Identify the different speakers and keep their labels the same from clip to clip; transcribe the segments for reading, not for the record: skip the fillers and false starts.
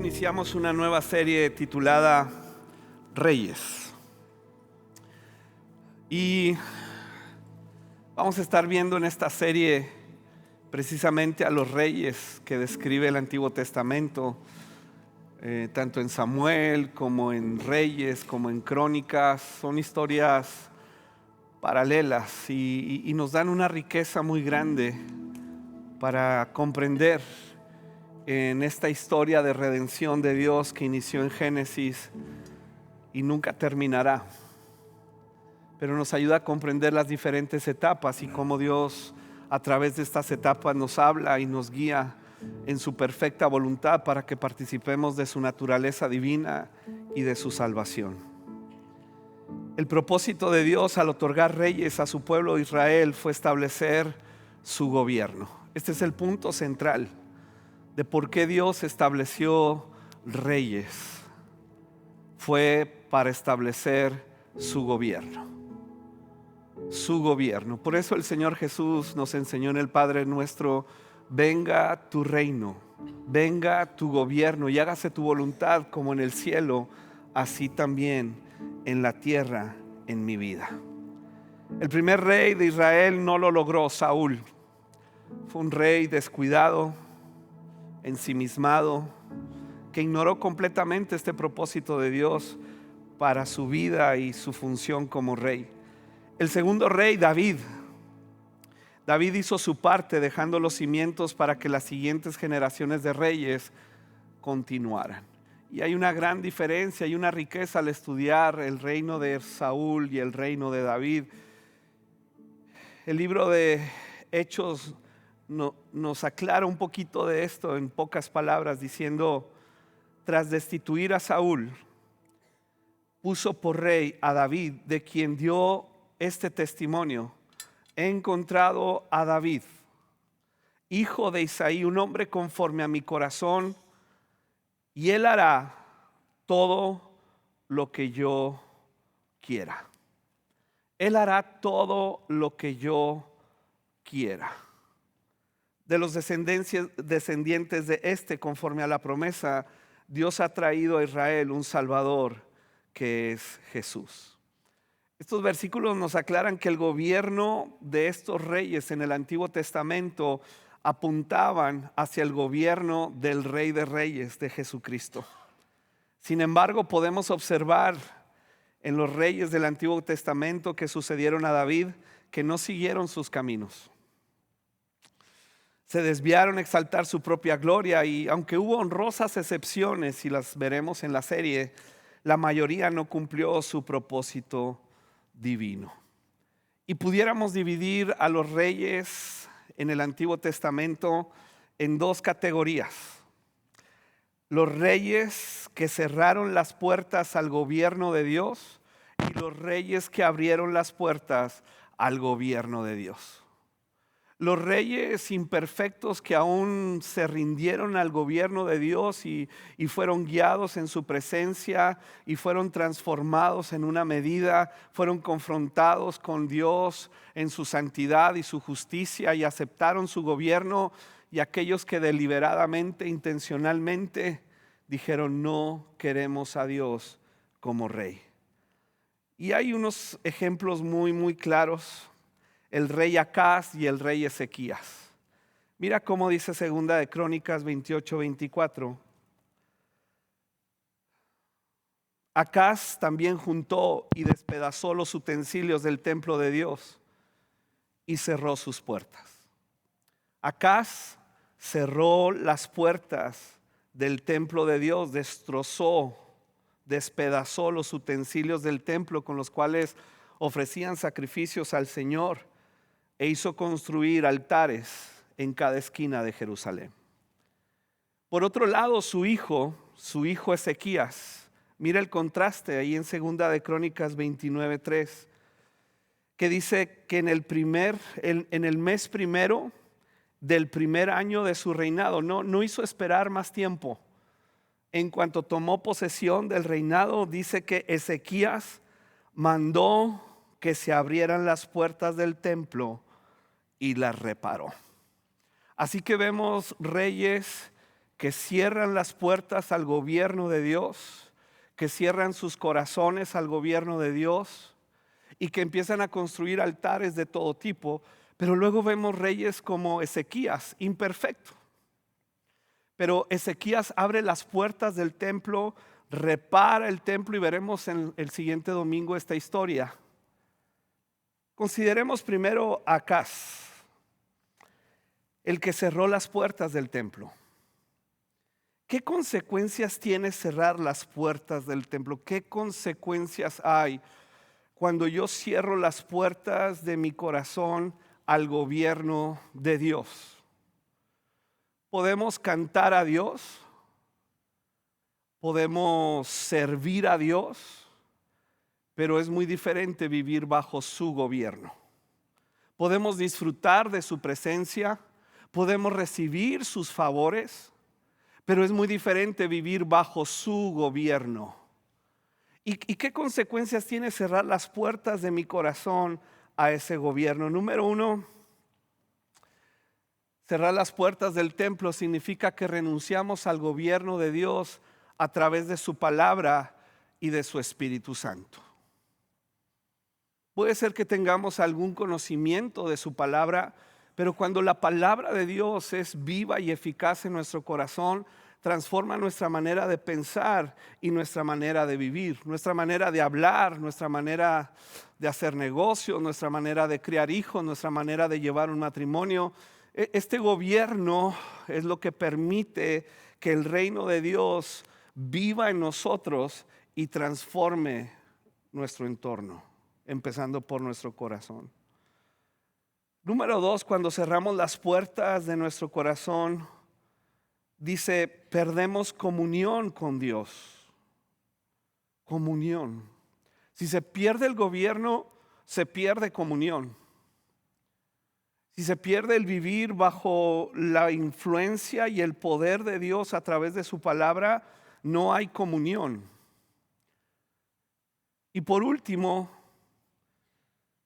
Speaker 1: iniciamos una nueva serie titulada Reyes. Y vamos a estar viendo en esta serie precisamente a los reyes que describe el Antiguo Testamento, tanto en Samuel como en Reyes, como en Crónicas. Son historias paralelas y nos dan una riqueza muy grande para comprender en esta historia de redención de Dios que inició en Génesis y nunca terminará, pero nos ayuda a comprender las diferentes etapas y cómo Dios a través de estas etapas nos habla y nos guía en su perfecta voluntad para que participemos de su naturaleza divina y de su salvación. El propósito de Dios al otorgar reyes a su pueblo de Israel fue establecer su gobierno. Este es el punto central de por qué Dios estableció reyes. Fue para establecer su gobierno. Su gobierno. Por eso el Señor Jesús nos enseñó en el Padre Nuestro: venga tu reino, venga tu gobierno y hágase tu voluntad como en el cielo, así también en la tierra, en mi vida. El primer rey de Israel no lo logró, Saúl. Fue un rey descuidado, ensimismado, que ignoró completamente este propósito de Dios para su vida y su función como rey. El segundo rey, David hizo su parte, dejando los cimientos para que las siguientes generaciones de reyes continuaran. Y hay una gran diferencia y una riqueza al estudiar el reino de Saúl y el reino de David. El libro de Hechos nos aclara un poquito de esto en pocas palabras, diciendo: tras destituir a Saúl, puso por rey a David, de quien dio este testimonio: he encontrado a David, hijo de Isaí, un hombre conforme a mi corazón, y él hará todo lo que yo quiera. Él hará todo lo que yo quiera. De los descendientes de este, conforme a la promesa, Dios ha traído a Israel un Salvador, que es Jesús. Estos versículos nos aclaran que el gobierno de estos reyes en el Antiguo Testamento apuntaban hacia el gobierno del Rey de Reyes, de Jesucristo. Sin embargo, podemos observar en los reyes del Antiguo Testamento que sucedieron a David que no siguieron sus caminos. Se desviaron a exaltar su propia gloria, y aunque hubo honrosas excepciones, y las veremos en la serie, la mayoría no cumplió su propósito divino. Y pudiéramos dividir a los reyes en el Antiguo Testamento en dos categorías: los reyes que cerraron las puertas al gobierno de Dios y los reyes que abrieron las puertas al gobierno de Dios. Los reyes imperfectos que aún se rindieron al gobierno de Dios y fueron guiados en su presencia y fueron transformados en una medida, fueron confrontados con Dios en su santidad y su justicia y aceptaron su gobierno, y aquellos que deliberadamente, intencionalmente dijeron: no queremos a Dios como rey. Y hay unos ejemplos muy claros: el rey Acaz y el rey Ezequías. Mira cómo dice segunda de Crónicas 28-24. Acaz también juntó y despedazó los utensilios del templo de Dios y cerró sus puertas. Acaz cerró las puertas del templo de Dios, destrozó, despedazó los utensilios del templo con los cuales ofrecían sacrificios al Señor, e hizo construir altares en cada esquina de Jerusalén. Por otro lado, su hijo Ezequías, mira el contraste ahí en segunda de Crónicas 29:3, que dice que en el mes primero del primer año de su reinado, no hizo esperar más tiempo. En cuanto tomó posesión del reinado, dice que Ezequías mandó que se abrieran las puertas del templo y las reparó. Así que vemos reyes que cierran las puertas al gobierno de Dios, que cierran sus corazones al gobierno de Dios y que empiezan a construir altares de todo tipo. Pero luego vemos reyes como Ezequías, imperfecto. Pero Ezequías abre las puertas del templo, repara el templo y veremos en el siguiente domingo esta historia. Consideremos primero a Acaz, el que cerró las puertas del templo. ¿Qué consecuencias tiene cerrar las puertas del templo? ¿Qué consecuencias hay cuando yo cierro las puertas de mi corazón al gobierno de Dios? Podemos cantar a Dios, podemos servir a Dios, pero es muy diferente vivir bajo su gobierno. Podemos disfrutar de su presencia, podemos recibir sus favores, pero es muy diferente vivir bajo su gobierno. ¿Y qué consecuencias tiene cerrar las puertas de mi corazón a ese gobierno? Número uno, cerrar las puertas del templo significa que renunciamos al gobierno de Dios a través de su palabra y de su Espíritu Santo. Puede ser que tengamos algún conocimiento de su palabra, pero cuando la palabra de Dios es viva y eficaz en nuestro corazón, transforma nuestra manera de pensar y nuestra manera de vivir, nuestra manera de hablar, nuestra manera de hacer negocios, nuestra manera de criar hijos, nuestra manera de llevar un matrimonio. Este gobierno es lo que permite que el reino de Dios viva en nosotros y transforme nuestro entorno, empezando por nuestro corazón. Número dos, cuando cerramos las puertas de nuestro corazón, dice, perdemos comunión con Dios. Comunión. Si se pierde el gobierno, se pierde comunión. Si se pierde el vivir bajo la influencia y el poder de Dios a través de su palabra, no hay comunión. Y por último,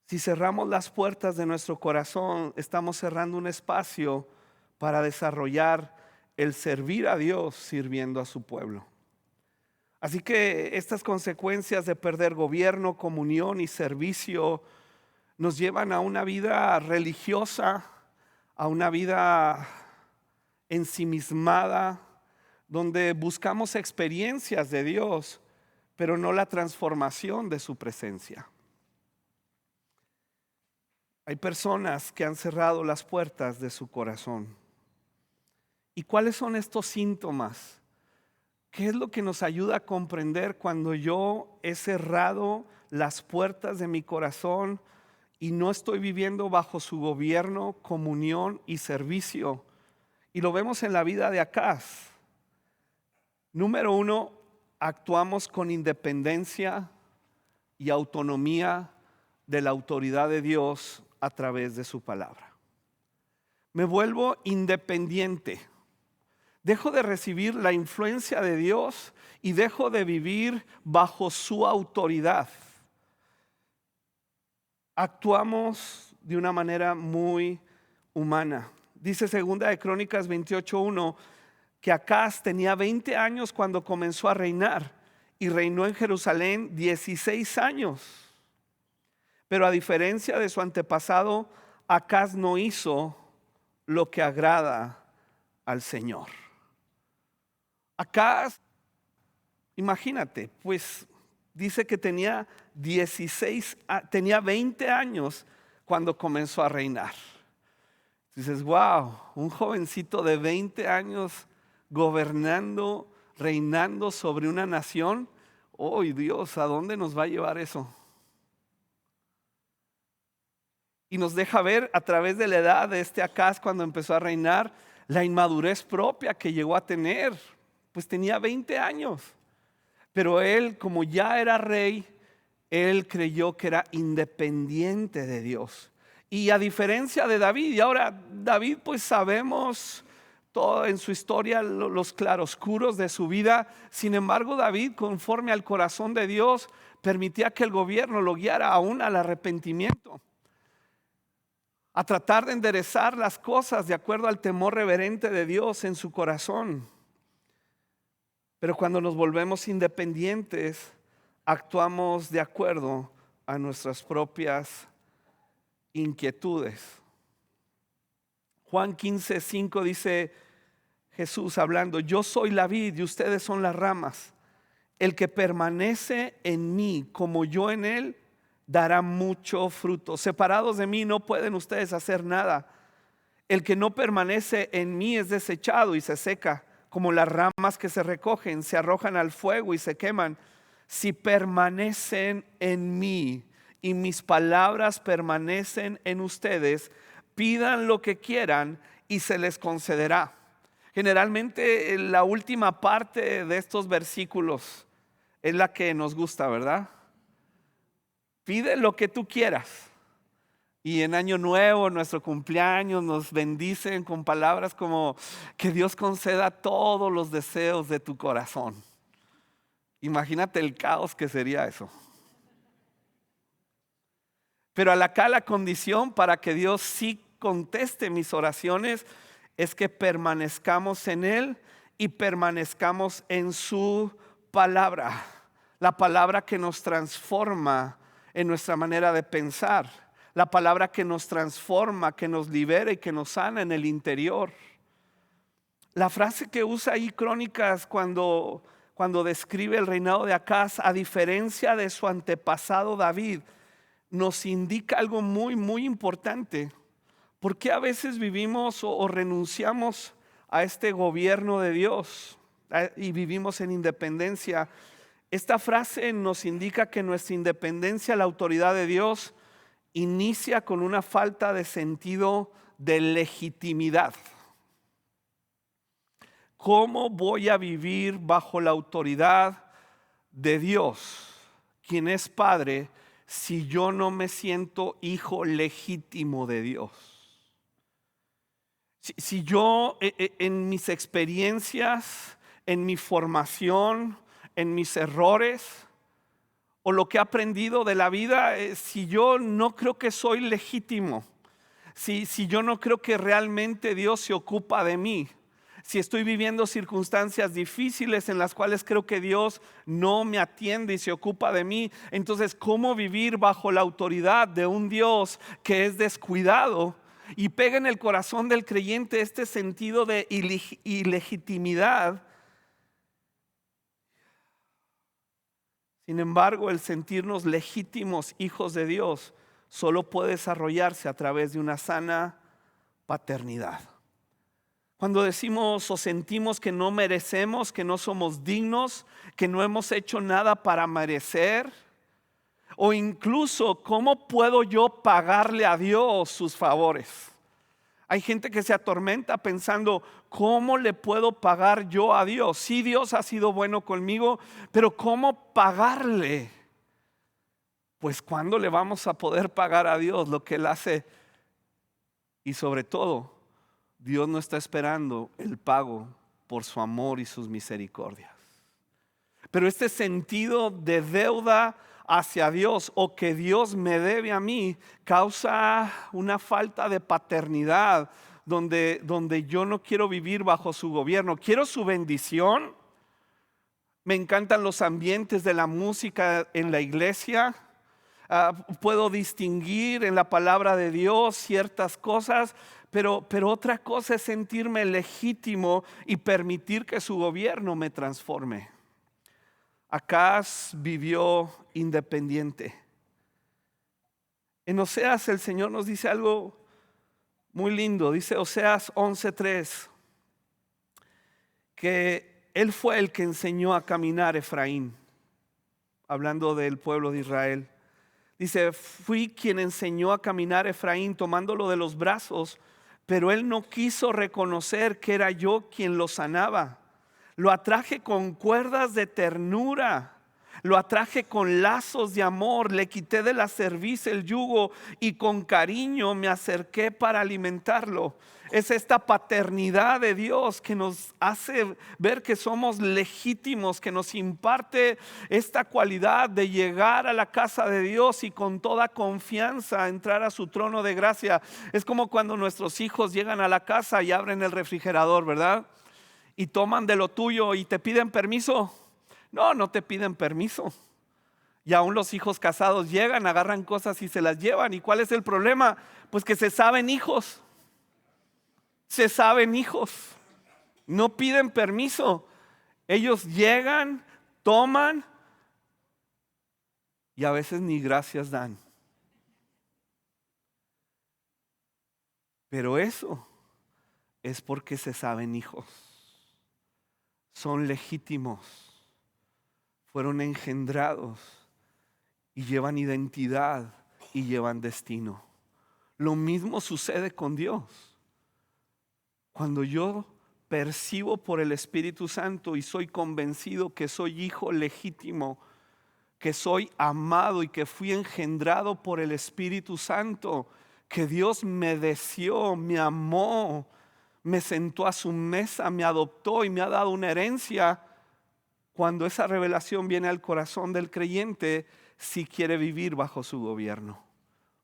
Speaker 1: si cerramos las puertas de nuestro corazón, estamos cerrando un espacio para desarrollar el servir a Dios sirviendo a su pueblo. Así que estas consecuencias de perder gobierno, comunión y servicio nos llevan a una vida religiosa, a una vida ensimismada, donde buscamos experiencias de Dios, pero no la transformación de su presencia. Hay personas que han cerrado las puertas de su corazón. ¿Y cuáles son estos síntomas? ¿Qué es lo que nos ayuda a comprender cuando yo he cerrado las puertas de mi corazón y no estoy viviendo bajo su gobierno, comunión y servicio? Y lo vemos en la vida de Acaz. Número uno, actuamos con independencia y autonomía de la autoridad de Dios a través de su palabra. Me vuelvo independiente. Dejo de recibir la influencia de Dios y dejo de vivir bajo su autoridad. Actuamos de una manera muy humana. Dice segunda de Crónicas 28:1 que Acaz tenía 20 años cuando comenzó a reinar y reinó en Jerusalén 16 años. Pero a diferencia de su antepasado, Acaz no hizo lo que agrada al Señor. Acaz, imagínate, pues dice que tenía 20 años cuando comenzó a reinar. Dices, wow, un jovencito de 20 años gobernando, reinando sobre una nación. Oh Dios, ¿a dónde nos va a llevar eso? Y nos deja ver a través de la edad de este Acaz cuando empezó a reinar, la inmadurez propia que llegó a tener. Pues tenía 20 años. Pero él, como ya era rey, él creyó que era independiente de Dios. Y a diferencia de David, y ahora David pues sabemos todo en su historia, los claroscuros de su vida. Sin embargo, David, conforme al corazón de Dios, permitía que el gobierno lo guiara aún al arrepentimiento, a tratar de enderezar las cosas de acuerdo al temor reverente de Dios en su corazón. Pero cuando nos volvemos independientes, actuamos de acuerdo a nuestras propias inquietudes. Juan 15:5 dice Jesús hablando: yo soy la vid y ustedes son las ramas. El que permanece en mí como yo en él, dará mucho fruto. Separados de mí no pueden ustedes hacer nada. El que no permanece en mí es desechado y se seca, como las ramas que se recogen, se arrojan al fuego y se queman. Si permanecen en mí y mis palabras permanecen en ustedes, pidan lo que quieran y se les concederá. Generalmente la última parte de estos versículos es la que nos gusta, ¿verdad? Pide lo que tú quieras. Y en Año Nuevo, en nuestro cumpleaños, nos bendicen con palabras como: que Dios conceda todos los deseos de tu corazón. Imagínate el caos que sería eso. Pero acá la condición para que Dios sí conteste mis oraciones es que permanezcamos en Él y permanezcamos en su palabra. La palabra que nos transforma en nuestra manera de pensar. La palabra que nos transforma, que nos libera y que nos sana en el interior. La frase que usa ahí Crónicas cuando describe el reinado de Acaz, a diferencia de su antepasado David, nos indica algo muy, muy importante. ¿Por qué a veces vivimos o renunciamos a este gobierno de Dios y vivimos en independencia? Esta frase nos indica que nuestra independencia a la autoridad de Dios inicia con una falta de sentido de legitimidad. ¿Cómo voy a vivir bajo la autoridad de Dios, quien es Padre, si yo no me siento hijo legítimo de Dios? Si yo en mis experiencias, en mi formación, en mis errores o lo que he aprendido de la vida, si yo no creo que soy legítimo, si yo no creo que realmente Dios se ocupa de mí, si estoy viviendo circunstancias difíciles en las cuales creo que Dios no me atiende y se ocupa de mí, entonces ¿cómo vivir bajo la autoridad de un Dios que es descuidado? Y pega en el corazón del creyente este sentido de ilegitimidad. Sin embargo, el sentirnos legítimos hijos de Dios solo puede desarrollarse a través de una sana paternidad. Cuando decimos o sentimos que no merecemos, que no somos dignos, que no hemos hecho nada para merecer, o incluso ¿cómo puedo yo pagarle a Dios sus favores? Hay gente que se atormenta pensando: ¿cómo le puedo pagar yo a Dios? Sí, Dios ha sido bueno conmigo, pero ¿cómo pagarle? Pues ¿cuándo le vamos a poder pagar a Dios lo que Él hace? Y sobre todo, Dios no está esperando el pago por su amor y sus misericordias. Pero este sentido de deuda hacia Dios, o que Dios me debe a mí, causa una falta de paternidad donde yo no quiero vivir bajo su gobierno. Quiero su bendición. Me encantan los ambientes de la música en la iglesia. Puedo distinguir en la palabra de Dios ciertas cosas, pero otra cosa es sentirme legítimo y permitir que su gobierno me transforme. Acaz vivió independiente. En Oseas el Señor nos dice algo muy lindo. Dice Oseas 11:3 que Él fue el que enseñó a caminar a Efraín, hablando del pueblo de Israel. Dice: fui quien enseñó a caminar a Efraín tomándolo de los brazos, pero él no quiso reconocer que era yo quien lo sanaba. Lo atraje con cuerdas de ternura, lo atraje con lazos de amor, le quité de la cerviz el yugo y con cariño me acerqué para alimentarlo. Es esta paternidad de Dios que nos hace ver que somos legítimos, que nos imparte esta cualidad de llegar a la casa de Dios y con toda confianza entrar a su trono de gracia. Es como cuando nuestros hijos llegan a la casa y abren el refrigerador, ¿verdad? y toman de lo tuyo y te piden permiso. No, no te piden permiso. Y aún los hijos casados llegan, agarran cosas y se las llevan. ¿Y cuál es el problema? Pues que se saben hijos. Se saben hijos. No piden permiso. Ellos llegan, toman y a veces ni gracias dan. Pero eso es porque se saben hijos. Son legítimos. Fueron engendrados y llevan identidad y llevan destino. Lo mismo sucede con Dios. Cuando yo percibo por el Espíritu Santo y soy convencido que soy hijo legítimo, que soy amado y que fui engendrado por el Espíritu Santo, que Dios me deseó, me amó, me sentó a su mesa, me adoptó y me ha dado una herencia. Cuando esa revelación viene al corazón del creyente, sí quiere vivir bajo su gobierno,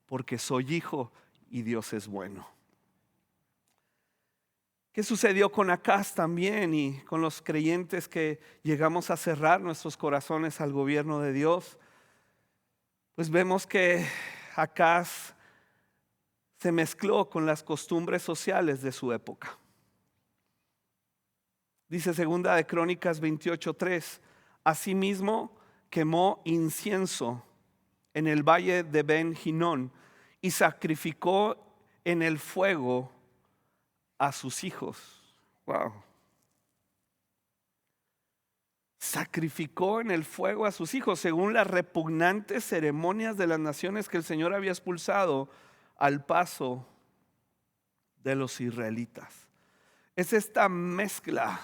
Speaker 1: porque soy hijo y Dios es bueno. ¿Qué sucedió con Acaz también y con los creyentes que llegamos a cerrar nuestros corazones al gobierno de Dios? Pues vemos que Acaz se mezcló con las costumbres sociales de su época. Dice segunda de Crónicas 28:3, asimismo quemó incienso en el valle de Ben Hinón y sacrificó en el fuego a sus hijos. Wow. Sacrificó en el fuego a sus hijos según las repugnantes ceremonias de las naciones que el Señor había expulsado al paso de los israelitas. Es esta mezcla,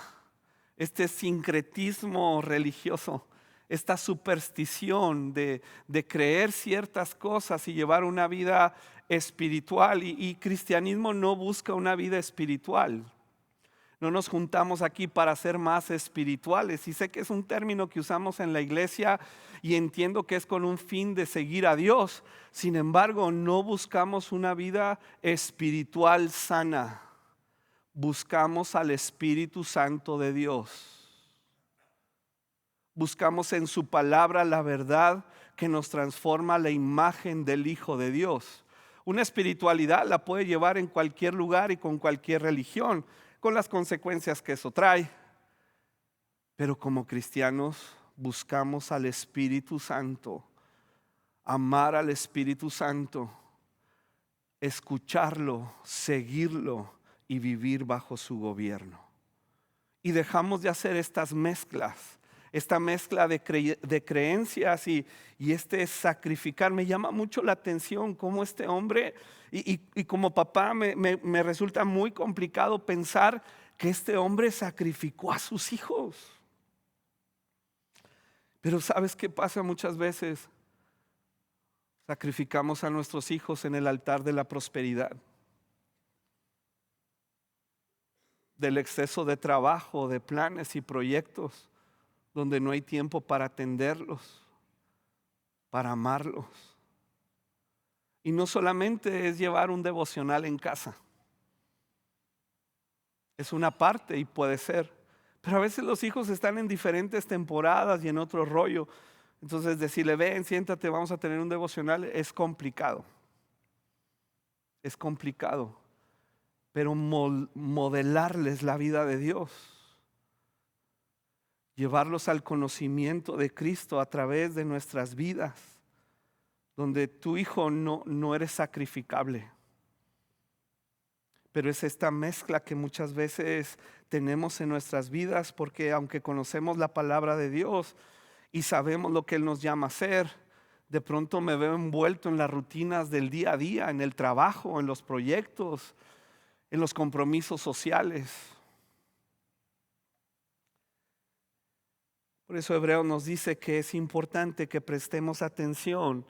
Speaker 1: este sincretismo religioso, esta superstición de creer ciertas cosas y llevar una vida espiritual. Y cristianismo no busca una vida espiritual. No nos juntamos aquí para ser más espirituales. Y sé que es un término que usamos en la iglesia y entiendo que es con un fin de seguir a Dios. Sin embargo, no buscamos una vida espiritual sana. Buscamos al Espíritu Santo de Dios. Buscamos en su palabra la verdad que nos transforma a la imagen del Hijo de Dios. Una espiritualidad la puede llevar en cualquier lugar y con cualquier religión, con las consecuencias que eso trae. Pero como cristianos buscamos al Espíritu Santo, amar al Espíritu Santo, escucharlo, seguirlo y vivir bajo su gobierno. Y dejamos de hacer estas mezclas, esta mezcla de creencias y este sacrificar. Me llama mucho la atención cómo este hombre, y como papá me resulta muy complicado pensar que este hombre sacrificó a sus hijos. Pero ¿sabes qué pasa muchas veces? Sacrificamos a nuestros hijos en el altar de la prosperidad, del exceso de trabajo, de planes y proyectos, donde no hay tiempo para atenderlos, para amarlos. Y no solamente es llevar un devocional en casa, es una parte y puede ser, pero a veces los hijos están en diferentes temporadas y en otro rollo. Entonces decirle, ven, siéntate, vamos a tener un devocional, es complicado. Es complicado, pero modelarles la vida de Dios, llevarlos al conocimiento de Cristo a través de nuestras vidas, donde tu hijo no eres sacrificable. Pero es esta mezcla que muchas veces tenemos en nuestras vidas, porque aunque conocemos la palabra de Dios y sabemos lo que Él nos llama a hacer, de pronto me veo envuelto en las rutinas del día a día, en el trabajo, en los proyectos, en los compromisos sociales. Por eso Hebreo nos dice que es importante que prestemos atención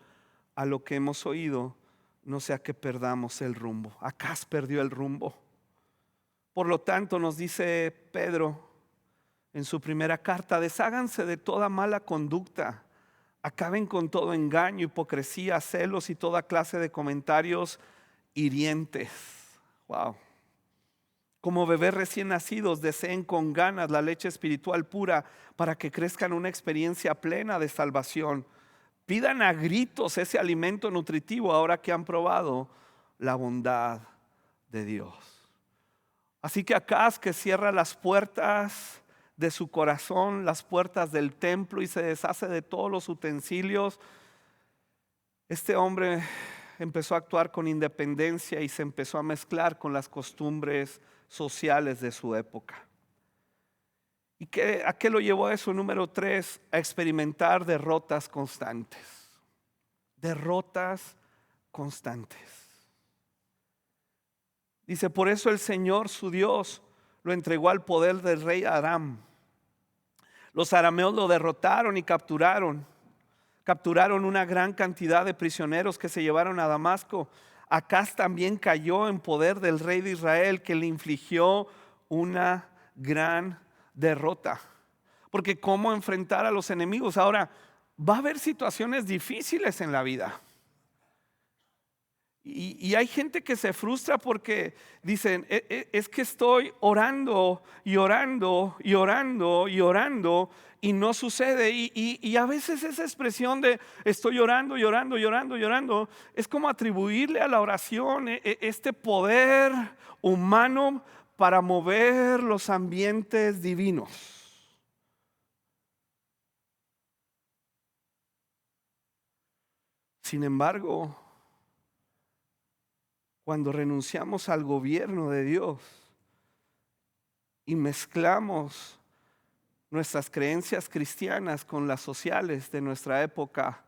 Speaker 1: a lo que hemos oído, no sea que perdamos el rumbo. Acaz perdió el rumbo. Por lo tanto, nos dice Pedro en su primera carta, desháganse de toda mala conducta, acaben con todo engaño, hipocresía, celos y toda clase de comentarios hirientes. Wow. Como bebés recién nacidos, deseen con ganas la leche espiritual pura para que crezcan una experiencia plena de salvación. Pidan a gritos ese alimento nutritivo ahora que han probado la bondad de Dios. Así que Acaz, que cierra las puertas de su corazón, las puertas del templo, y se deshace de todos los utensilios, este hombre empezó a actuar con independencia y se empezó a mezclar con las costumbres sociales de su época. ¿Y a qué lo llevó eso? Número 3, a experimentar derrotas constantes. Derrotas constantes. Dice, por eso el Señor su Dios lo entregó al poder del rey Aram. Los arameos lo derrotaron y capturaron una gran cantidad de prisioneros que se llevaron a Damasco. Acaz también cayó en poder del rey de Israel, que le infligió una gran derrota. Porque ¿cómo enfrentar a los enemigos? Ahora, va a haber situaciones difíciles en la vida. Y hay gente que se frustra porque dicen, es que estoy orando y orando y orando y orando y no sucede. Y a veces esa expresión de estoy orando y orando y orando y orando es como atribuirle a la oración este poder humano para mover los ambientes divinos. Sin embargo, cuando renunciamos al gobierno de Dios y mezclamos nuestras creencias cristianas con las sociales de nuestra época,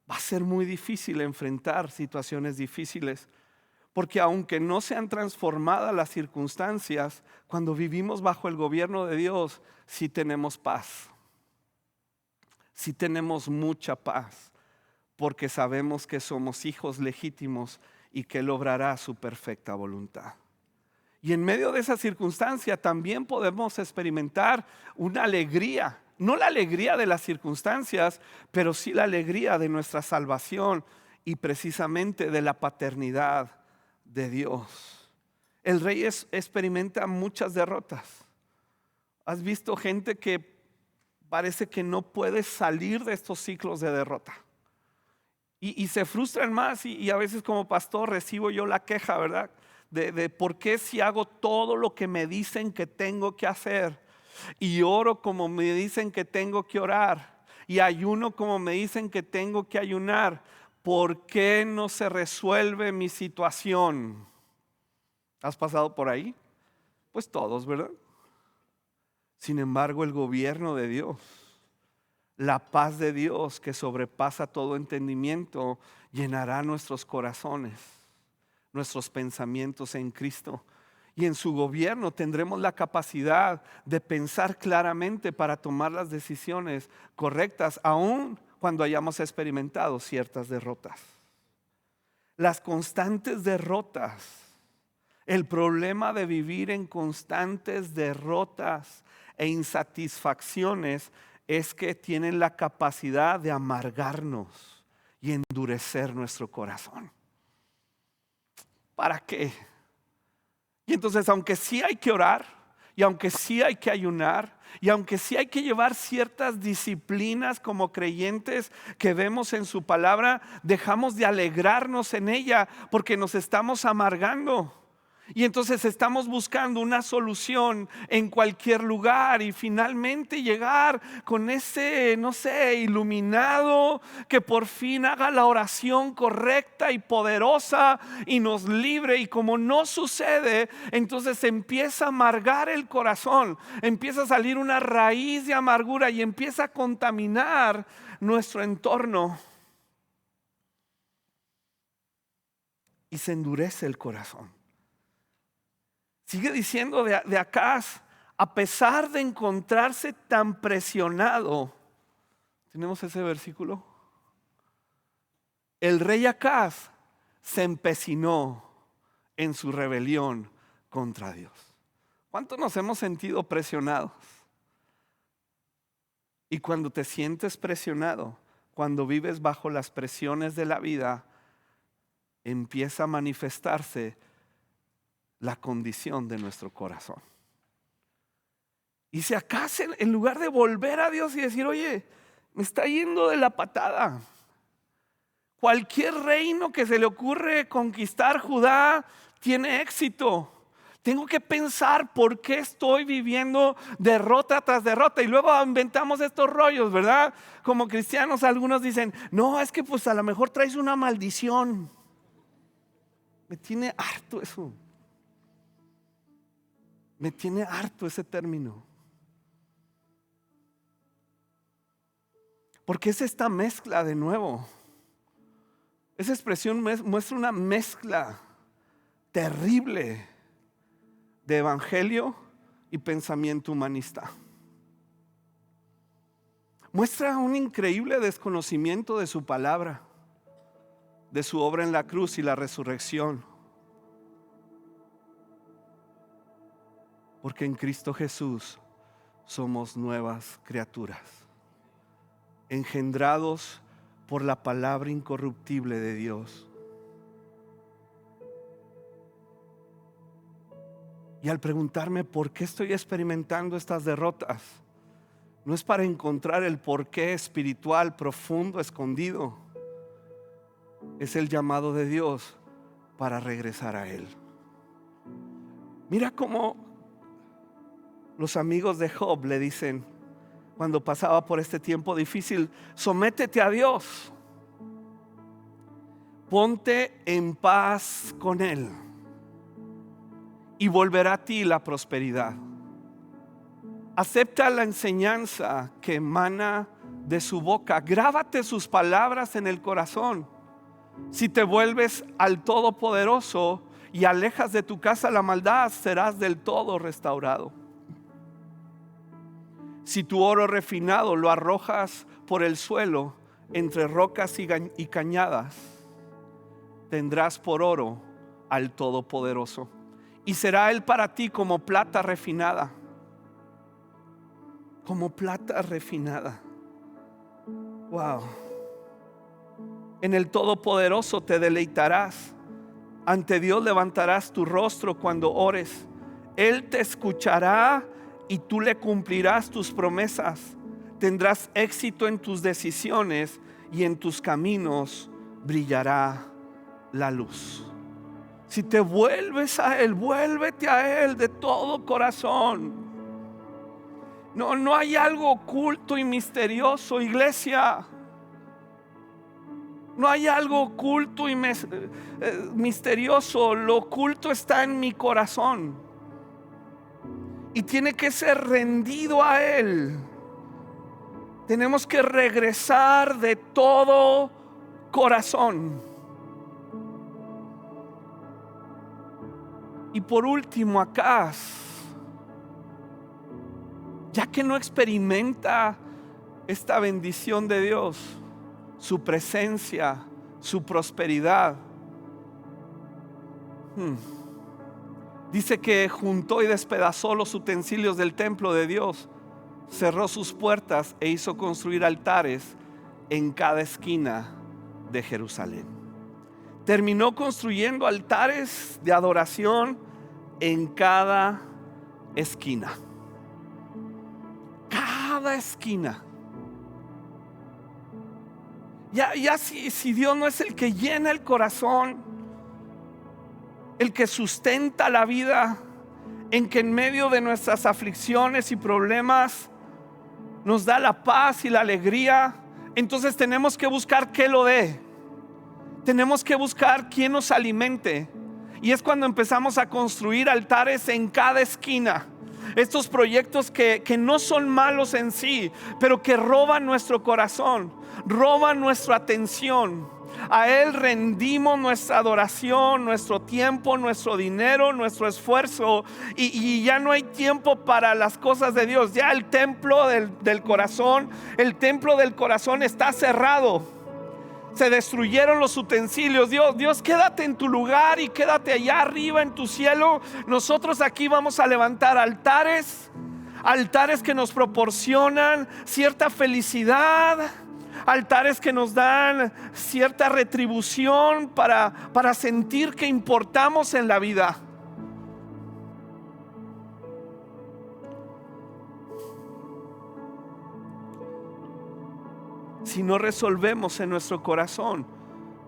Speaker 1: va a ser muy difícil enfrentar situaciones difíciles. Porque aunque no sean transformadas las circunstancias, cuando vivimos bajo el gobierno de Dios, sí tenemos paz. Sí tenemos mucha paz, porque sabemos que somos hijos legítimos y que Él obrará su perfecta voluntad. Y en medio de esa circunstancia también podemos experimentar una alegría, no la alegría de las circunstancias, pero sí la alegría de nuestra salvación y precisamente de la paternidad de Dios. El rey experimenta muchas derrotas. ¿Has visto gente que parece que no puede salir de estos ciclos de derrota? Y se frustran más y a veces como pastor recibo yo la queja, ¿verdad? De por qué si hago todo lo que me dicen que tengo que hacer y oro como me dicen que tengo que orar y ayuno como me dicen que tengo que ayunar, ¿por qué no se resuelve mi situación? ¿Has pasado por ahí? Pues todos, ¿verdad? Sin embargo, el gobierno de Dios, la paz de Dios que sobrepasa todo entendimiento, llenará nuestros corazones, nuestros pensamientos en Cristo. Y en su gobierno tendremos la capacidad de pensar claramente para tomar las decisiones correctas, aun cuando hayamos experimentado ciertas derrotas. Las constantes derrotas, el problema de vivir en constantes derrotas e insatisfacciones es que tienen la capacidad de amargarnos y endurecer nuestro corazón. ¿Para qué? Y entonces, aunque sí hay que orar, y aunque sí hay que ayunar, y aunque sí hay que llevar ciertas disciplinas como creyentes que vemos en su palabra, dejamos de alegrarnos en ella porque nos estamos amargando. Y entonces estamos buscando una solución en cualquier lugar y finalmente llegar con ese, no sé, iluminado que por fin haga la oración correcta y poderosa y nos libre. Y como no sucede, entonces empieza a amargar el corazón, empieza a salir una raíz de amargura y empieza a contaminar nuestro entorno. Y se endurece el corazón. Sigue diciendo de Acaz, a pesar de encontrarse tan presionado, ¿tenemos ese versículo? El rey Acaz se empecinó en su rebelión contra Dios. ¿Cuántos nos hemos sentido presionados? Y cuando te sientes presionado, cuando vives bajo las presiones de la vida, empieza a manifestarse la condición de nuestro corazón. Y si acaso en lugar de volver a Dios y decir, oye, me está yendo de la patada. Cualquier reino que se le ocurre conquistar, Judá, tiene éxito. Tengo que pensar por qué estoy viviendo derrota tras derrota. Y luego inventamos estos rollos, ¿verdad? Como cristianos algunos dicen, no, es que pues a lo mejor traes una maldición. Me tiene harto eso. Me tiene harto ese término. Porque es esta mezcla de nuevo. Esa expresión muestra una mezcla terrible de evangelio y pensamiento humanista. Muestra un increíble desconocimiento de su palabra, de su obra en la cruz y la resurrección. Porque en Cristo Jesús somos nuevas criaturas, engendrados por la palabra incorruptible de Dios. Y al preguntarme por qué estoy experimentando estas derrotas, no es para encontrar el porqué espiritual profundo, escondido. Es el llamado de Dios para regresar a Él. Mira cómo los amigos de Job le dicen cuando pasaba por este tiempo difícil: sométete a Dios, ponte en paz con Él y volverá a ti la prosperidad. Acepta la enseñanza que emana de su boca, grábate sus palabras en el corazón. Si te vuelves al Todopoderoso y alejas de tu casa la maldad, serás del todo restaurado. Si tu oro refinado lo arrojas por el suelo entre rocas y cañadas, tendrás por oro al Todopoderoso, y será Él para ti como plata refinada. Como plata refinada. Wow. En el Todopoderoso te deleitarás. Ante Dios levantarás tu rostro cuando ores. Él te escuchará y tú le cumplirás tus promesas. Tendrás éxito en tus decisiones y en tus caminos brillará la luz. Si te vuelves a Él, vuélvete a Él de todo corazón. No hay algo oculto y misterioso, iglesia. No hay algo oculto y misterioso. Lo oculto está en mi corazón y tiene que ser rendido a Él. Tenemos que regresar de todo corazón. Y por último, Acaz, ya que no experimenta esta bendición de Dios, su presencia, su prosperidad, dice que juntó y despedazó los utensilios del templo de Dios, cerró sus puertas e hizo construir altares en cada esquina de Jerusalén. Terminó construyendo altares de adoración en cada esquina. Cada esquina. Ya si Dios no es el que llena el corazón, el que sustenta la vida, en que en medio de nuestras aflicciones y problemas nos da la paz y la alegría, entonces tenemos que buscar que lo dé. Tenemos que buscar quien nos alimente. Y es cuando empezamos a construir altares en cada esquina. Estos proyectos que no son malos en sí, pero que roban nuestro corazón, roban nuestra atención. A Él rendimos nuestra adoración, nuestro tiempo, nuestro dinero, nuestro esfuerzo, y ya no hay tiempo para las cosas de Dios. Ya el templo del corazón está cerrado. Se destruyeron los utensilios. Dios, quédate en tu lugar y quédate allá arriba en tu cielo. Nosotros aquí vamos a levantar altares que nos proporcionan cierta felicidad, altares que nos dan cierta retribución para sentir que importamos en la vida. si no resolvemos en nuestro corazón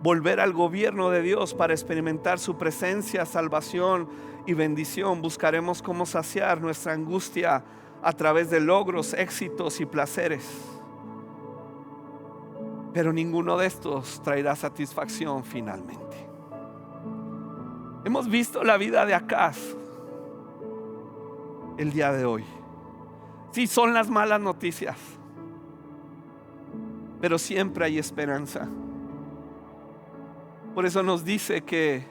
Speaker 1: volver al gobierno de Dios para experimentar su presencia, salvación y bendición, buscaremos cómo saciar nuestra angustia a través de logros, éxitos y placeres. Pero ninguno de estos traerá satisfacción finalmente. Hemos visto la vida de Acaz el día de hoy. Sí, son las malas noticias, pero siempre hay esperanza. Por eso nos dice que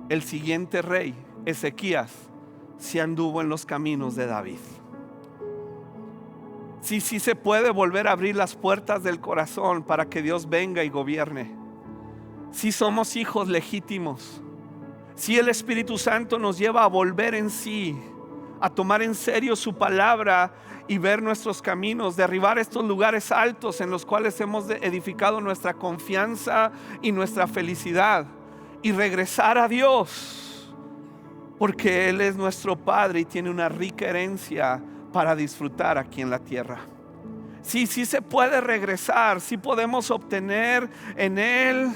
Speaker 1: el siguiente rey, Ezequías, se anduvo en los caminos de David. Sí se puede volver a abrir las puertas del corazón para que Dios venga y gobierne. Sí somos hijos legítimos. Sí, el Espíritu Santo nos lleva a volver en sí, a tomar en serio su palabra y ver nuestros caminos, derribar estos lugares altos en los cuales hemos edificado nuestra confianza y nuestra felicidad, y regresar a Dios, porque Él es nuestro Padre y tiene una rica herencia para disfrutar aquí en la tierra. Sí se puede regresar, sí podemos obtener en Él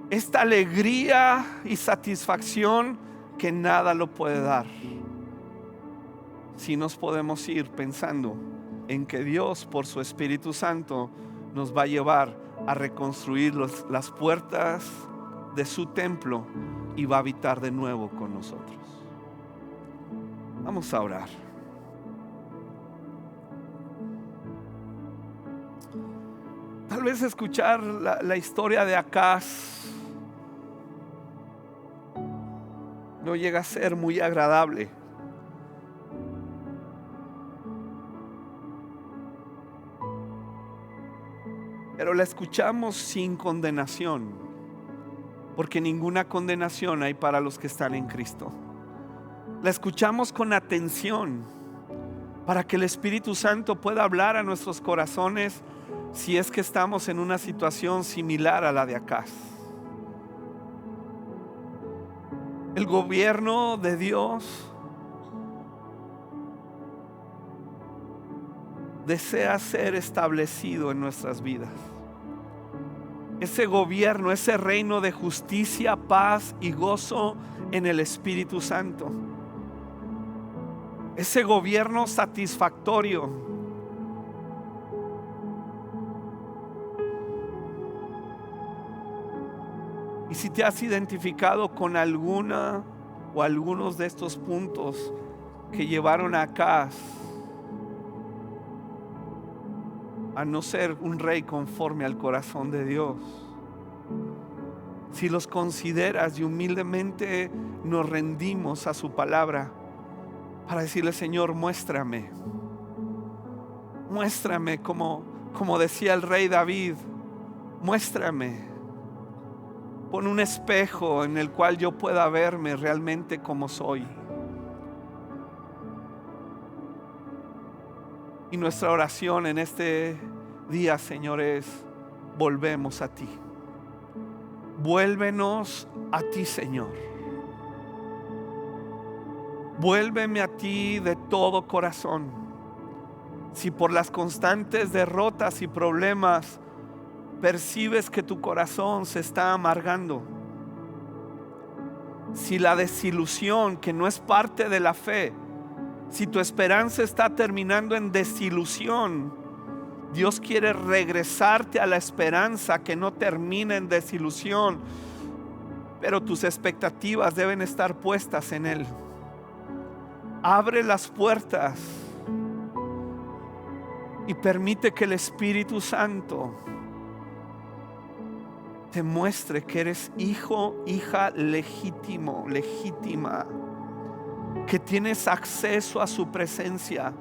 Speaker 1: esta alegría y satisfacción que nada lo puede dar. Si nos podemos ir pensando en que Dios, por su Espíritu Santo, nos va a llevar a reconstruir las puertas de su templo y va a habitar de nuevo con nosotros. Vamos a orar. Tal vez escuchar la historia de Acaz no llega a ser muy agradable. Pero la escuchamos sin condenación, porque ninguna condenación hay para los que están en Cristo. La escuchamos con atención para que el Espíritu Santo pueda hablar a nuestros corazones si es que estamos en una situación similar a la de Acaz. El gobierno de Dios desea ser establecido en nuestras vidas. Ese gobierno, ese reino de justicia, paz y gozo en el Espíritu Santo. Ese gobierno satisfactorio. Y si te has identificado con alguna o algunos de estos puntos que llevaron a Acaz a no ser un rey conforme al corazón de Dios, si los consideras y humildemente nos rendimos a su palabra para decirle: Señor, muéstrame como decía el rey David, muéstrame, pon un espejo en el cual yo pueda verme realmente como soy. Y nuestra oración en este día, Señor, es: volvemos a ti. Vuélvenos a ti, Señor. Vuélveme a ti de todo corazón. Si por las constantes derrotas y problemas percibes que tu corazón se está amargando, si la desilusión, que no es parte de la fe, si tu esperanza está terminando en desilusión, Dios quiere regresarte a la esperanza que no termina en desilusión, pero tus expectativas deben estar puestas en Él. Abre las puertas y permite que el Espíritu Santo te muestre que eres hijo, hija legítimo, legítima, que tienes acceso a su presencia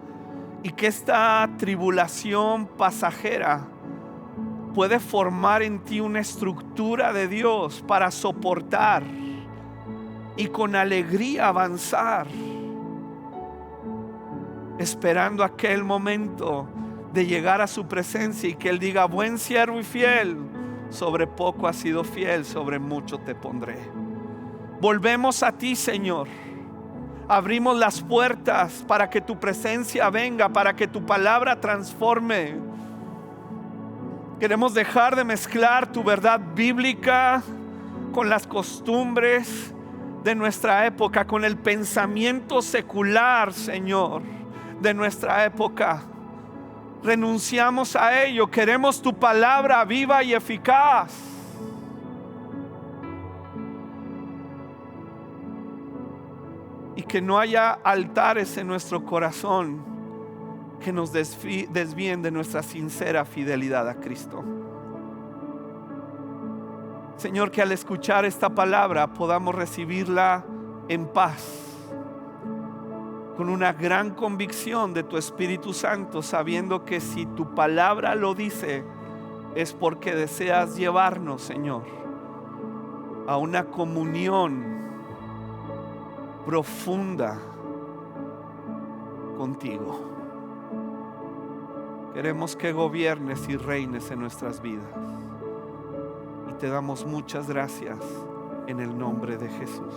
Speaker 1: y que esta tribulación pasajera puede formar en ti una estructura de Dios para soportar y con alegría avanzar, esperando aquel momento de llegar a su presencia y que Él diga: buen siervo y fiel, sobre poco has sido fiel, sobre mucho te pondré. Volvemos a ti, Señor. Abrimos las puertas para que tu presencia venga, para que tu palabra transforme. Queremos dejar de mezclar tu verdad bíblica con las costumbres de nuestra época, con el pensamiento secular, Señor, de nuestra época. Renunciamos a ello. Queremos tu palabra viva y eficaz. Y que no haya altares en nuestro corazón que nos desvíen de nuestra sincera fidelidad a Cristo. Señor, que al escuchar esta palabra podamos recibirla en paz, con una gran convicción de tu Espíritu Santo, sabiendo que si tu palabra lo dice, es porque deseas llevarnos, Señor, a una comunión profunda contigo. Queremos que gobiernes y reines en nuestras vidas. Y te damos muchas gracias en el nombre de Jesús.